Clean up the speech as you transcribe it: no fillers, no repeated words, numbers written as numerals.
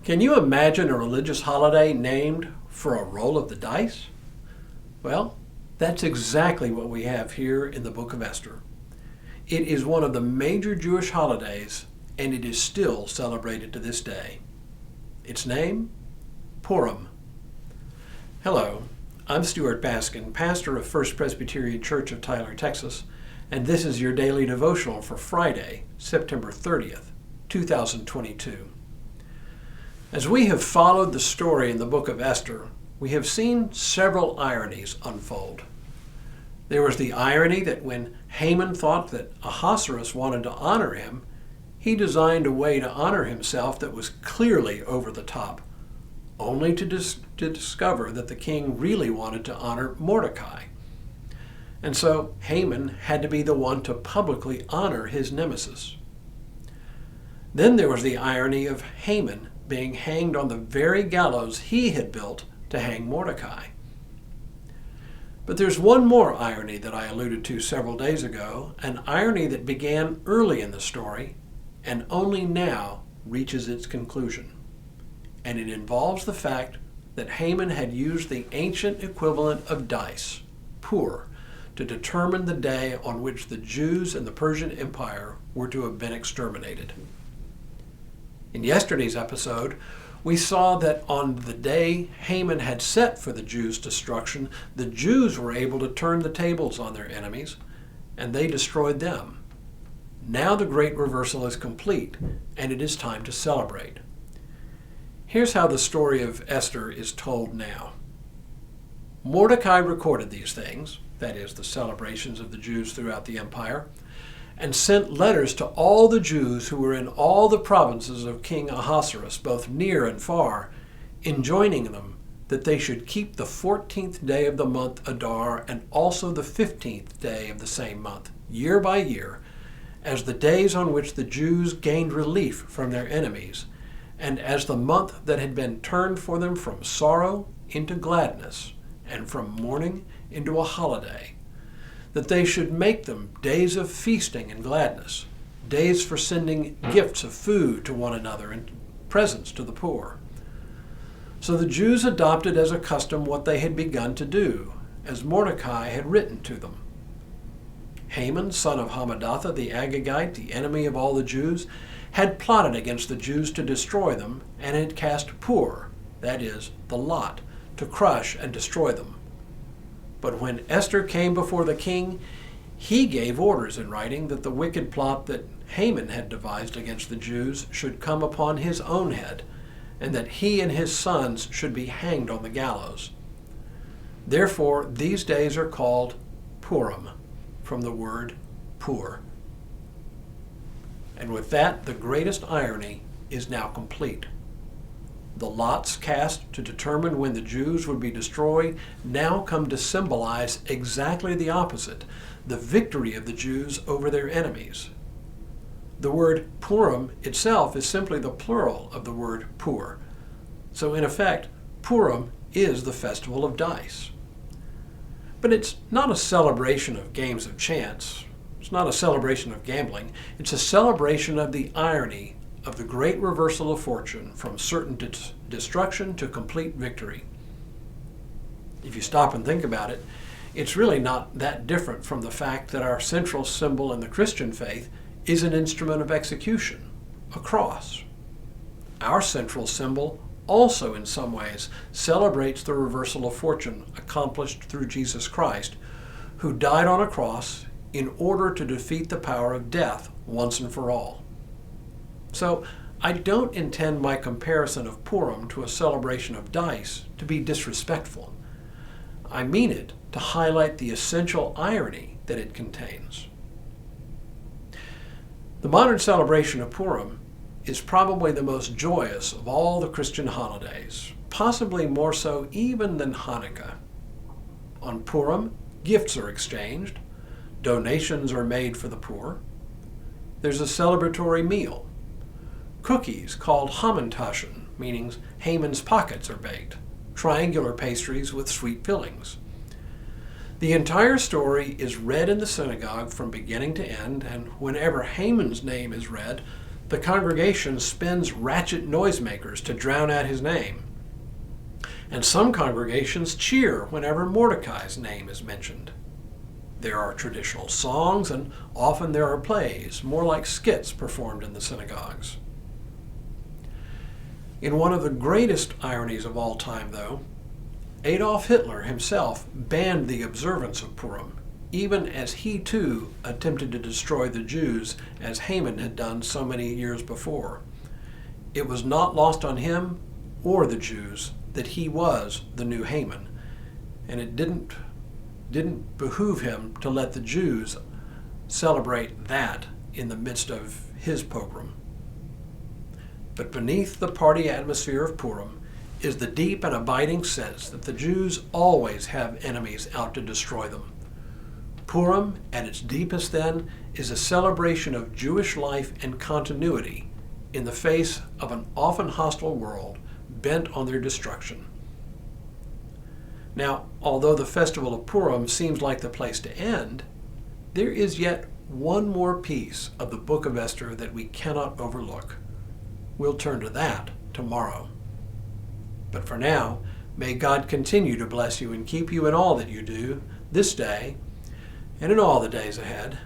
Can you imagine a religious holiday named for a roll of the dice? Well, that's exactly what we have here in the book of Esther. It is one of the major Jewish holidays, and it is still celebrated to this day. Its name? Purim. Hello, I'm Stuart Baskin, pastor of First Presbyterian Church of Tyler, Texas, and this is your daily devotional for Friday, September 30th, 2022. As we have followed the story in the book of Esther, we have seen several ironies unfold. There was the irony that when Haman thought that Ahasuerus wanted to honor him, he designed a way to honor himself that was clearly over the top, only to discover that the king really wanted to honor Mordecai. And so Haman had to be the one to publicly honor his nemesis. Then there was the irony of Haman being hanged on the very gallows he had built to hang Mordecai. But there's one more irony that I alluded to several days ago, an irony that began early in the story and only now reaches its conclusion. And it involves the fact that Haman had used the ancient equivalent of dice, pur, to determine the day on which the Jews in the Persian Empire were to have been exterminated. In yesterday's episode, we saw that on the day Haman had set for the Jews' destruction, the Jews were able to turn the tables on their enemies, and they destroyed them. Now the great reversal is complete, and it is time to celebrate. Here's how the story of Esther is told now. Mordecai recorded these things, that is, the celebrations of the Jews throughout the empire, and sent letters to all the Jews who were in all the provinces of King Ahasuerus, both near and far, enjoining them that they should keep the 14th day of the month Adar and also the 15th day of the same month, year by year, as the days on which the Jews gained relief from their enemies, and as the month that had been turned for them from sorrow into gladness, and from mourning into a holiday, that they should make them days of feasting and gladness, days for sending gifts of food to one another and presents to the poor. So the Jews adopted as a custom what they had begun to do, as Mordecai had written to them. Haman, son of Hammedatha the Agagite, the enemy of all the Jews, had plotted against the Jews to destroy them, and had cast pur, that is, the lot, to crush and destroy them. But when Esther came before the king, he gave orders in writing that the wicked plot that Haman had devised against the Jews should come upon his own head, and that he and his sons should be hanged on the gallows. Therefore, these days are called Purim, from the word pur. And with that, the greatest irony is now complete. The lots cast to determine when the Jews would be destroyed now come to symbolize exactly the opposite, the victory of the Jews over their enemies. The word Purim itself is simply the plural of the word pur. So in effect, Purim is the festival of dice. But it's not a celebration of games of chance. It's not a celebration of gambling. It's a celebration of the irony of the great reversal of fortune from certain destruction to complete victory. If you stop and think about it, it's really not that different from the fact that our central symbol in the Christian faith is an instrument of execution, a cross. Our central symbol also in some ways celebrates the reversal of fortune accomplished through Jesus Christ, who died on a cross in order to defeat the power of death once and for all. So I don't intend my comparison of Purim to a celebration of dice to be disrespectful. I mean it to highlight the essential irony that it contains. The modern celebration of Purim is probably the most joyous of all the Christian holidays, possibly more so even than Hanukkah. On Purim, gifts are exchanged, donations are made for the poor, there's a celebratory meal. Cookies called Hamantaschen, meaning Haman's pockets, are baked, triangular pastries with sweet fillings. The entire story is read in the synagogue from beginning to end, and whenever Haman's name is read, the congregation spins ratchet noisemakers to drown out his name. And some congregations cheer whenever Mordecai's name is mentioned. There are traditional songs, and often there are plays, more like skits, performed in the synagogues. In one of the greatest ironies of all time, though, Adolf Hitler himself banned the observance of Purim, even as he too attempted to destroy the Jews as Haman had done so many years before. It was not lost on him or the Jews that he was the new Haman, and it didn't behoove him to let the Jews celebrate that in the midst of his pogrom. But beneath the party atmosphere of Purim is the deep and abiding sense that the Jews always have enemies out to destroy them. Purim, at its deepest then, is a celebration of Jewish life and continuity in the face of an often hostile world bent on their destruction. Now, although the festival of Purim seems like the place to end, there is yet one more piece of the book of Esther that we cannot overlook. We'll turn to that tomorrow. But for now, may God continue to bless you and keep you in all that you do this day and in all the days ahead.